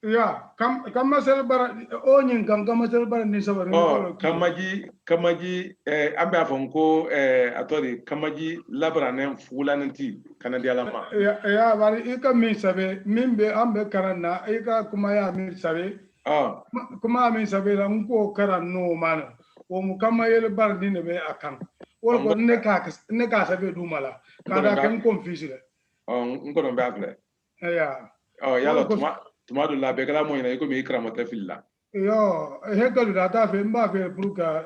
ya kama se bara o nyen kama se barani sabare kamaji ambe afonko atori kamaji labranen fulananti kanadi alama ya bari ika min sabe min be ambe karana ika kuma ya min sabe kuma min sabe la nko karan no mana o mu kama yele bardi ne be akan wol ko ne ka sabe du mala kada kan confuse le nko don be afle ya yalo tuma do la be kala mo ina ko mi ikra mota filla yo he galu da ta fe mba fe pruka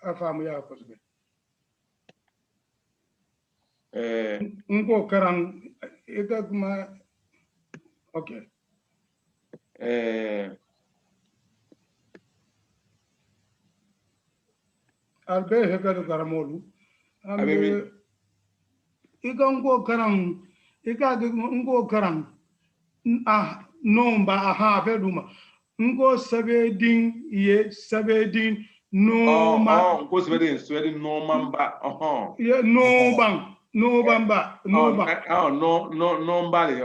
afamu ya ko be nko karan ika kuma okay albe he galu garamolu ambe ika nko karan nomba aha fe duma nko sabedin ye sabedin noma nko sabedin nomamba ye noban nobamba noba nomba le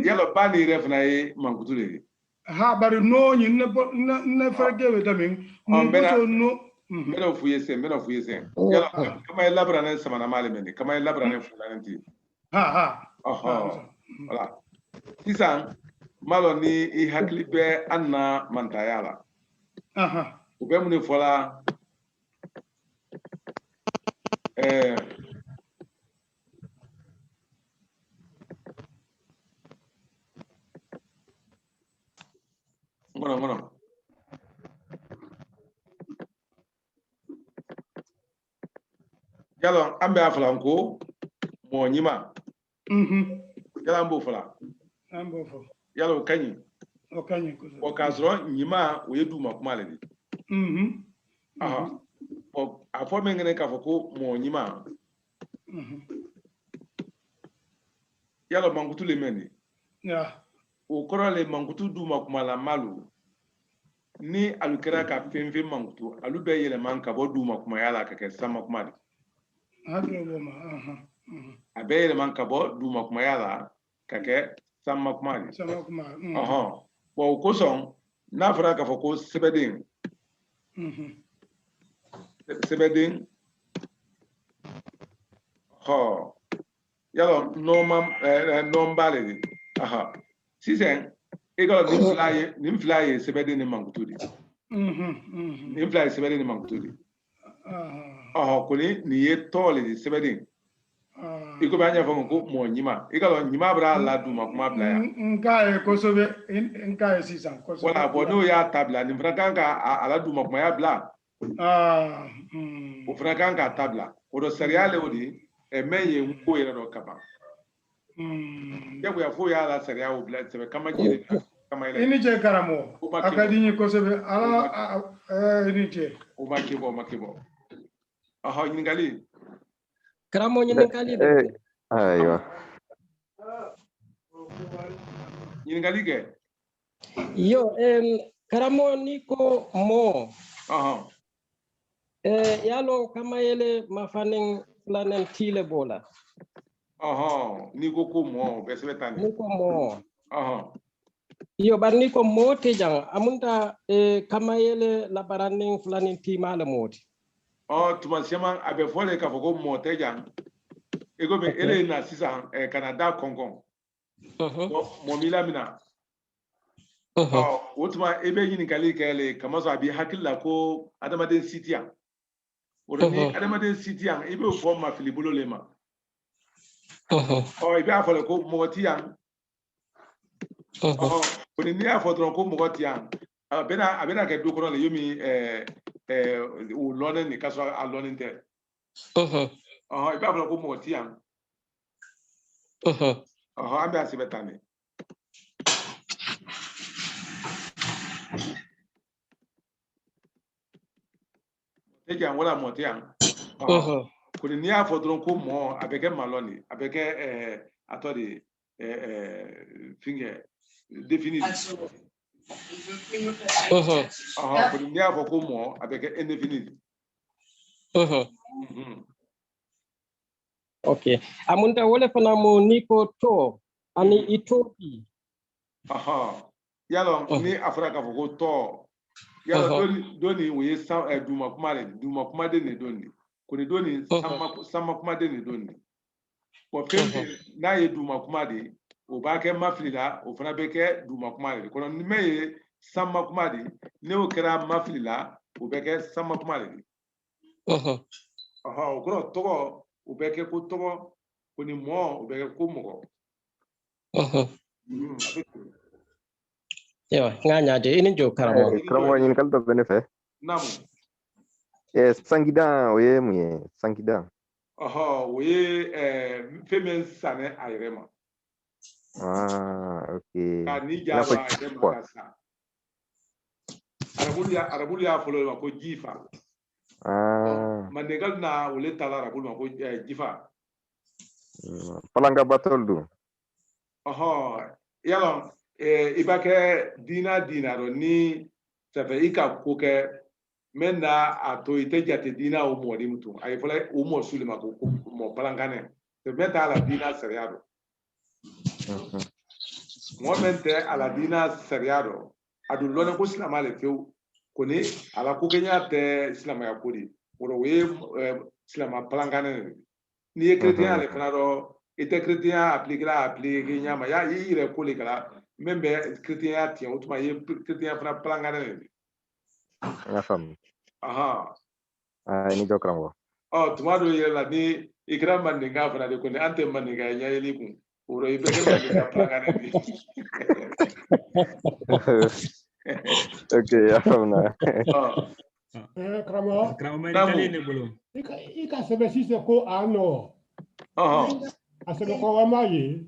yalo bani refna ye mankutule ha bari no nyi ne fargewe tamin mboso no mero fuyese yalo kama elabra na samana male meni kama elabra na fulanti voilà sisan malo ni I hakli be anna mantayala o be mun fola ngono yalo ambe aflanko mo nyima yalo ambo fala yalo kanyi o kasro nyima o yedu makuma le o afo mengene ka foko mo nyima yalo mangutu le meni o koro le mangutu du makuma la malu ni alukera ka femfe mangutu alu be yele man ka bo du makuma yala ka ke sama kuma de abe yele man ka bo du makuma yala ka ke sama kuma de bo ko son na fara ka foko sebedin yalo nombale sisen igalo nimflaye sebedin ni mangutudi nimflaye sebedin ni mangutudi kuni ni ye tole di sebedin iko banya fo ko mo nyima igalo nyima bra la duma kuma bla ya nka ko sobe nka sisan ko wala bo no ya tabla ni frankanka ala duma kuma ya bla o frankanka tabla o do seriale odi e menye nko yero do kaba ya fo ya la seria o bla sebe kama jiri kama ile ini je karamo akadini ko sobe ala ini je o makibo nyingali karamo nyingali aiwa nyingali ke yo karamo niko mo yalo kama yele mafanen planen tile bola niko ko mo besbetani niko mo yo bar niko mo te jang amunta kama yele labaranin planen timala moti tuma sema abe fole ka foko mo te jang ego be ele na sisa Canada Congo mo mila mina wotuma ebe yini kali kele kama so abi hakilla ko adamaden sitian oroni adamaden sitian ebe o forma filibolo lema ibe afole ko mo tian oroni afotron ko mo tian abena ke do ko le yomi o lone ni kaso a lone te iba fala ko mo tiang ambe asibetane tejan wala mo tiang ko ni ya fo dron ko mo abeke maloni abeke atodi finger défini ko ni ya fo ko mo abeke indéfini Okay. Amunta wole fana mo niko to ani itopi. Yalo ni Afrika fo ko to. Yalo doni we duma kuma de ne doni. Ko ni doni sama kuma de ne doni. Ko fembe na ye duma kuma de o ba ke mafilila o fana be ke duma kuma de. Ko ni me ye sama kuma de ne o kera mafilila o be ke sama kuma de. O ko to o be ke ko to ko ni mo o be ke ko mo. Yo, nganya de ini jo karamo. Karamo ni kalto benefe. Namu. Sangida oye muye sangida. Oye femen sane ayrema. Okay. Ka ni jaba ayrema kasa. Arabulia follow ko jifa. Manegal na wole tala arabul ko jifa. Palanga batoldu. Yalo ibake dinaro ni safe ika koke mena ato ite jate dina o modi mutu ay fole o mo sulima ko mo palangane te meta ala dina seriado mo mente ala dina seriado adu lone ko islama le few koni ala ko kenya te islama ya kodi woro we islama palangane ni chrétien ale fanaro ite chrétien appliquer nyama ya yire ko le kala membe chrétien ya tien utuma ye chrétien fana palangane Ya fam. Ini jokram wo. Tomado yela ni ikram mandinga fana de ko ni ante mandinga nyayeli ku uro ibeke mandinga plangane ni. Okay, ya fam na. Kramo mani ne bolo. Ika sebe sise ko ano. Asebe ko wamayi.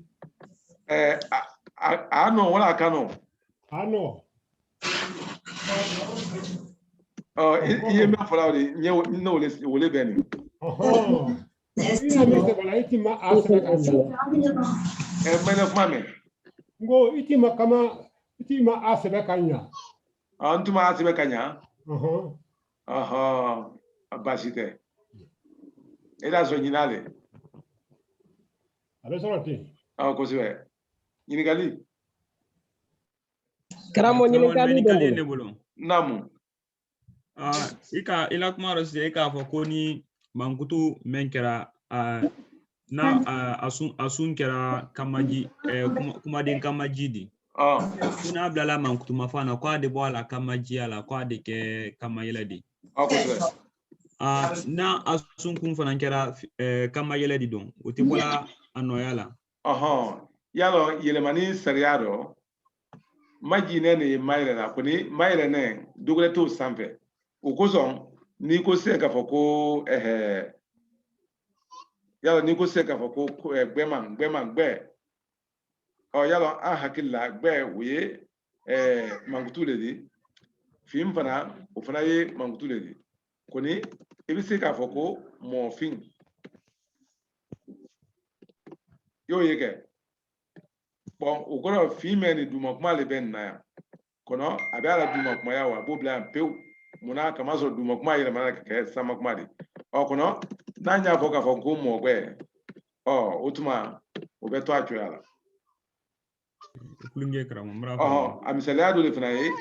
Ano wala kano. Ano. Iye me fala ori nye no le beni. Ina me se bala itima asebe kanya. Mene fame. Ngo itima asebe kanya. Antuma asebe kanya. Abasite. Ela so nyinale. Abe soroti. Ko siwe. Nyinigali. Karamo nyinigali ne bolo. Namu. Ila kuma rose ika fo ko ni mankutu menkera na asun kera kamaji kuma den kamaji di. Kuna blala mankutu mafana kwa de bola kamaji ala kwa de ke kamayela di. Na asun kun fana kera kamayela di don. Uti bola anoyala. Yalo yelemani seriado maji ne mayre na kuni mayre ne dugule to sampe. Ukozon ni ko se ka foko yalo ni ko se ka foko gbeman gbe yalo hakilla gbe we mangutu le di film fana o fana ye mangutu le di koni e bi se ka foko mo fin yo yeke bon o goro film ni duma kuma le ben na kono abi ala duma kuma ya wa bo bla peu muna kama so duma kuma yele mana ke sama kuma di kono na nya fo ka fo ko mo gbe utuma o be to atwa ala kulunge kramo mra amisaliado le fina yi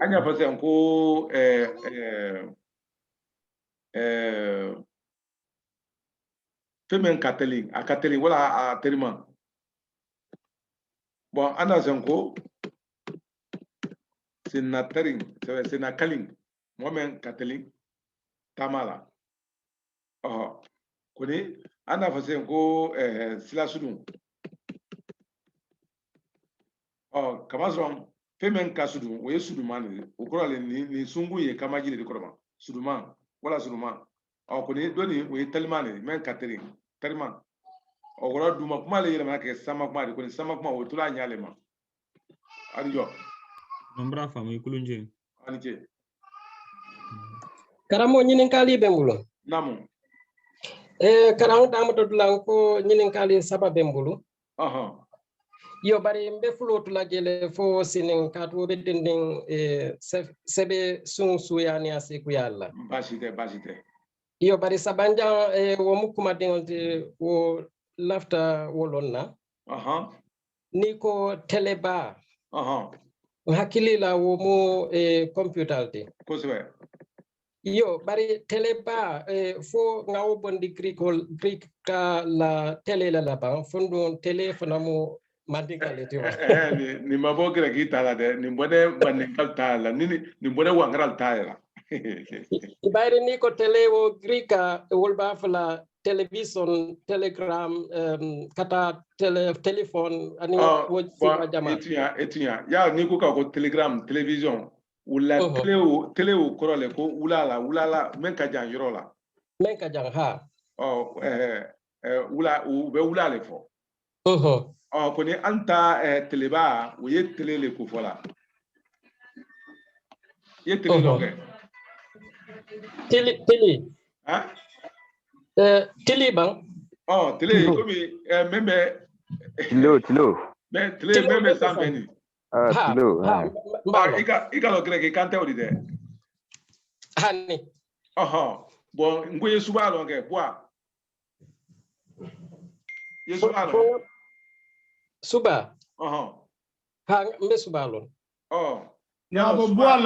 anya fa se ko femen kateling a kateling wala a terima bon ana zanko sinatering sinakaling momen kateling tamala koni ana fa se ko silasudun kama sɔrɔ femen ka sudu o ye suduman de o kɔrɔ le ni sungu ye kamaji de kɔrɔ ma suduman wala suduman o ko ni doni o telmane men kateri telman o gora duma kuma le yele ke sama kuma de ko ni sama kuma o tula nyale ma ari jo nombra famu ikulunje ani je karamo nyinin kali bembulo namu karamo tamato dulan ko nyinin kali saba bembulo yo bari mbe fulotu la jele fo sinin katu be dinding sebe sun suyani asiku yalla basite yo bari sabanja wo mukuma dingote wo lafta wolonna niko teleba hakili la wo mo computer de koswe yo bari teleba fo ngawo bondi greek ka la tele la ba fondo telephone mo mandikale tiwa ni mabo kira kita de ni bode mandikal tala ni bode wangral tala ibayre ni ko tele wo grika wolba fala television telegram kata telephone ani wo jama etia ya ni ko ka ko telegram television wala tele o korole ko ulala men ka jan yorola men ka jan ha wula u be wulale fo ko ni anta teleba o ye telele ko fola ye tele longe tele ha tele bang tele ko mi membe tilo mais tele membe sambeni tilo ika lo greke kante odi de hani bon ngoye suba longe bois yesu alo suba ha mbe suba lon ya abo bois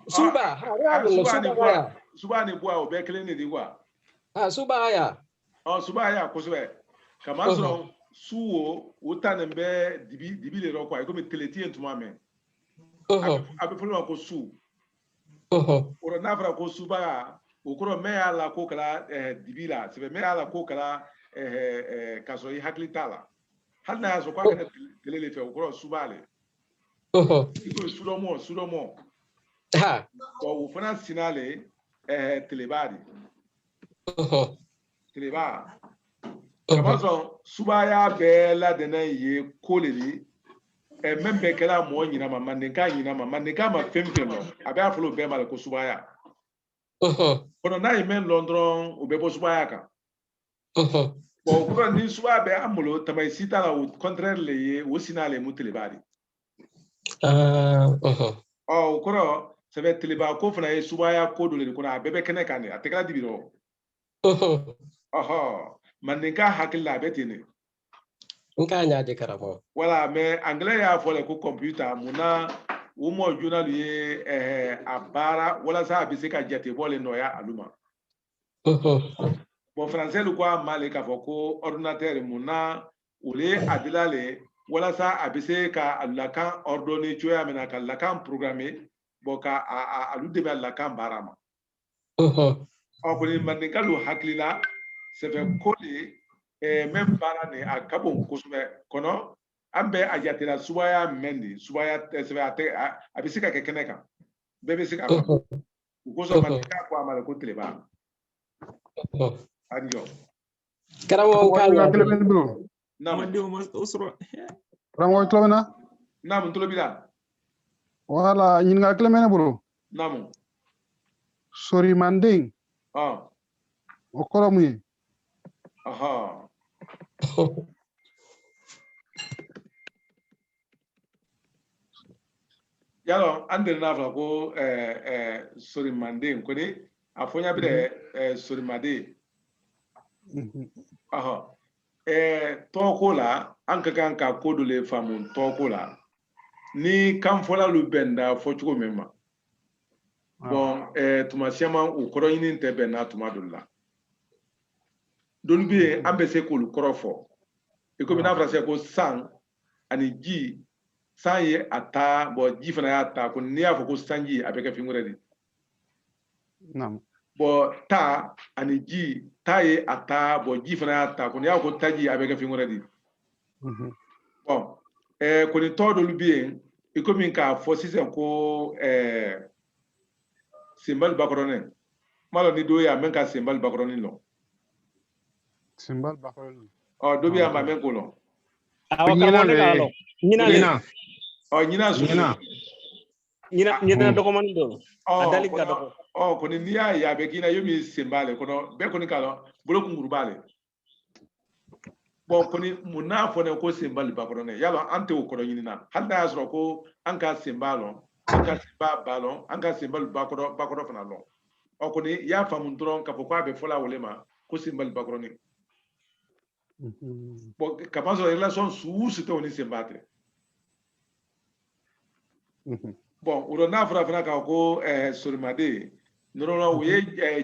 suba ha suba ni bois o be kele ni di wa suba ya suba ya ko so kama so suwo utane mbe dibi le ro kwa ko me teleti entuma me abi fulma ko su oro nafra ko suba ukuro me ala ko kala dibila sebe me ala ko kala kaso yi haklitala halna ya so kwa kana telele fe ukuro subale iko sudomo ha ko ufana sinale telebadi teleba kama so suba ya be la de na ye koleli membe kala mo nyina mama ndeka ma femfelo abe aflo be mala ko suba ya kono na imen londron ubebo suba ya ka bon ko ni suba be amulo tamay sita la au contraire le ye wosinale mutelebadi koro sebe teleba ko fana ye suba ya ko do le ko na bebe kene kan atekala dibiro mandinka hakilla betini nka nyaade karamo wala mais anglais ya fole ko computer muna umo journal ye abara wala sa bi se ka jate bole noya aluma bon français lu kwa male ka foko ordinateur muna ule adilale wala sa abise ka lakan ordonner choya mena ka lakan programmer boka alu de ba lakan barama ko ni mandinka lu hakila c'est fait coller même barane a kabon kusube kono ambe ajatira subaya mendi subaya c'est fait abisika kekeneka bebe sika ko so mandinka ko amale ko teleba adio karawo kala Rango Clemena? Namu Tulobila. Wala nyinga Clemena bro. Namu. Sorry Manding. Okoro mu. Yalo ande na fla ko Sorry Manding ko ni afonya bi Sorry Made. Toko la anka kan ka kodo le famu toko la ni kan fola lu benda fo chugo mema bon tuma siama u koro yini te bena tuma dulla dolbi ambese ko lu koro fo e ko bina français ko sang ani ji sang ye ata bo ji fana ya ta ko ni afo ko sanji abeka fingure di nam bo ta ani ji taye ata bo ji fana ata ko ya ko taji abeka fingure di bon ko ni todo lu bien e ko min ka fo sisen ko simbal bakorone malo ni do ya men ka sembal bakroni lo Simbal bakroni oh do biya ma men ko lo nyina le oh nyina do ko man do adali ka do oh ko ni ya be kina yomi sembale kono be ko ni kala bolo kunguru bale bon ko ni munafo ne ko sembal bakroni yalo ante o ko nyina hada asro ko anka sembalo anka semba balon anka sembal bakro fana lo o ko ni ya famun dron ka ko abe fola wolema ko sembal bakroni bon capaz de relation sous te oni sembate bon uro na fana ka ko sorimade no we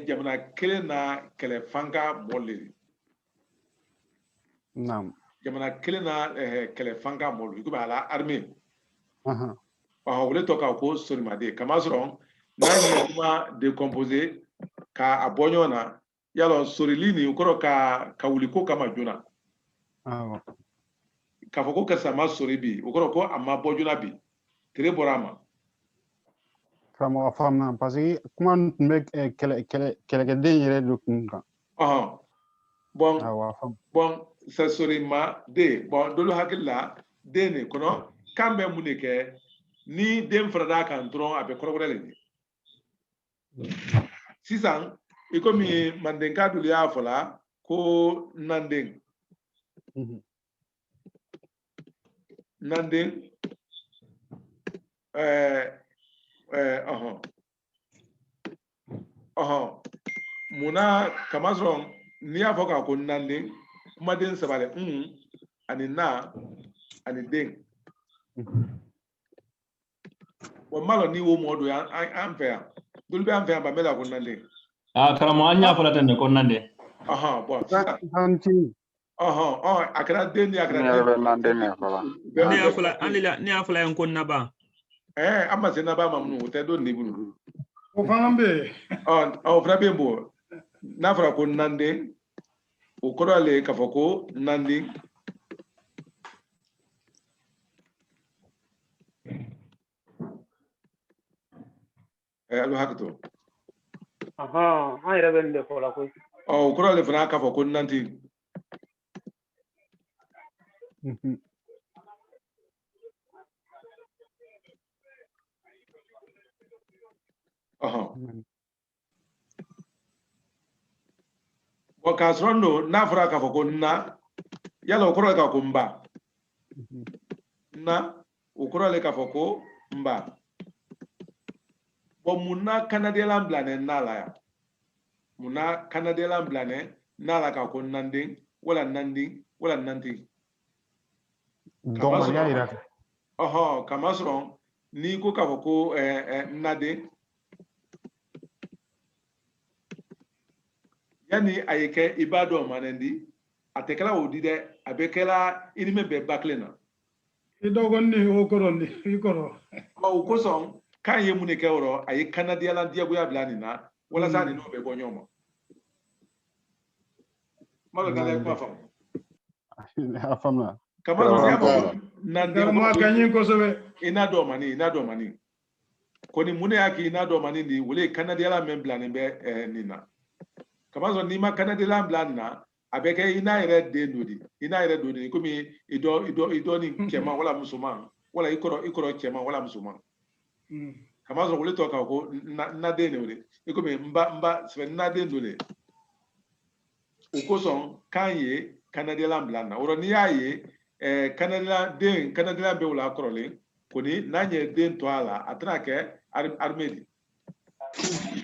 jamana kele na kele fanga molle Naam. Jamana kele na kele fanga molle ko bala armée wole to ka ko sorimade kama soron na ni kuma décomposer ka abonyo na yalo sorilini ukoro ka wuliko kama jona ka foko ka sama soribi ukoro ko amma bojuna bi tere borama Kama famna parce que kuma me kele den yere do kunka bon sa sorima de bon dolo hakilla de ne kono kambe munike ni dem frada kan tron abe korogorele sisan ikomi mandenka dulu ya fola ko nandeng muna kamazron ni ya foka ko nandeng kuma den sabale ani na ani den o malo ni wo modo ya amfea dulbe amfea ba mela ko nandeng karamo anya fola tan ko nande bon hanti akara den ni akara nandeng ne fola ni afula en kon naba amma se naba mamnu te do ni bulu o fambe frabe mbo na fra ko nande o korale ka foko nandi alo hakto ay rebelde ko la ko o korale fra ka foko nandi Wakasrondo na fra ka foko na yala okoro ka ko mba na okoro le ka foko mba bo munna kanadela blane nala ya munna kanadela blane nala ka ko nandi wala nandi donc ya ira kamasron ni ko ka foko nade yani ayeke ibado manendi atekala odide abekela inime be baklena idogonni okorondi ikoro o koson kan ye munike oro ayi kanadia la dia goya blani na wala sa ni no be bonyoma malo kala ko afam afamna kamalo yamo nande ma kanyin ko sobe ina do mani koni mune yaki ina do mani ni wole kanadia la men blani be nina kamazo ni ma kanadela blana abeke ina ire dodi komi ido ni kema wala musulman wala ikoro kema wala musulman kamazo wole to ka ko na de ne wole ikomi mba se na de ndole ukoson kanye kanadela blana oro ni yaye kanadela be wala korole koni nanye den to ala atrake armedi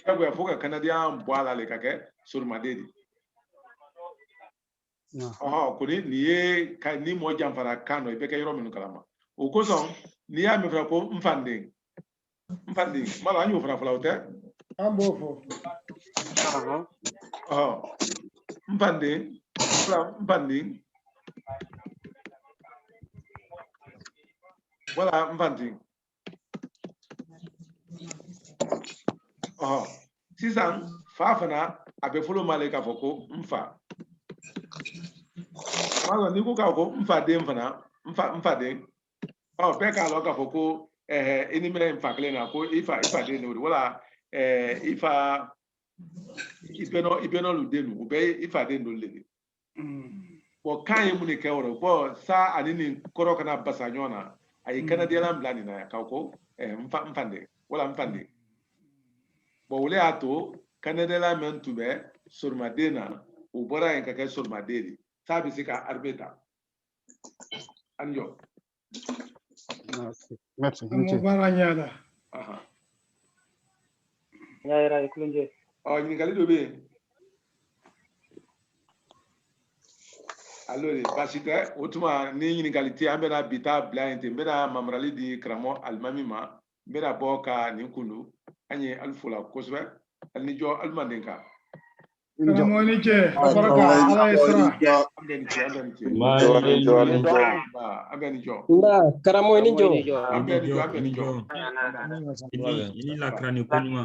ya foka kanadian boala le kake sur madedi koni niye ni mo jamfara kano ibeke yoro minu kalama ukoson ni ya me fra ko mfandi mala anyu fra fla hote ambofo mfandi wala mfandi sisan fa fana abe folo male ka foko mfa malo ni ko ka ko mfa de mfa de pe ka lo ka foko ini me mfa kle na ko ifa de no wala ifa ibeno ludenu ube ifade no lele bo kan mu ne kewro bo sa anini koro kana basanyona ay kana de lam blani na kawko mfande wala mfande bo wole ato kana de la mentu be surmadena ubora en kaka surmaderi sabi sika arbeta anjo merci mubaranyala aha yaira ikulunje ni gali dobe allora basita utuma ni ni galiti ambena bita blind mbena mamrali di kramo almamima mbena boka ni kunu anye alfula kosbe alni jo almandenka Karamoni je baraka ala isra ambeni jo ba karamoni jo ini la krani kunuma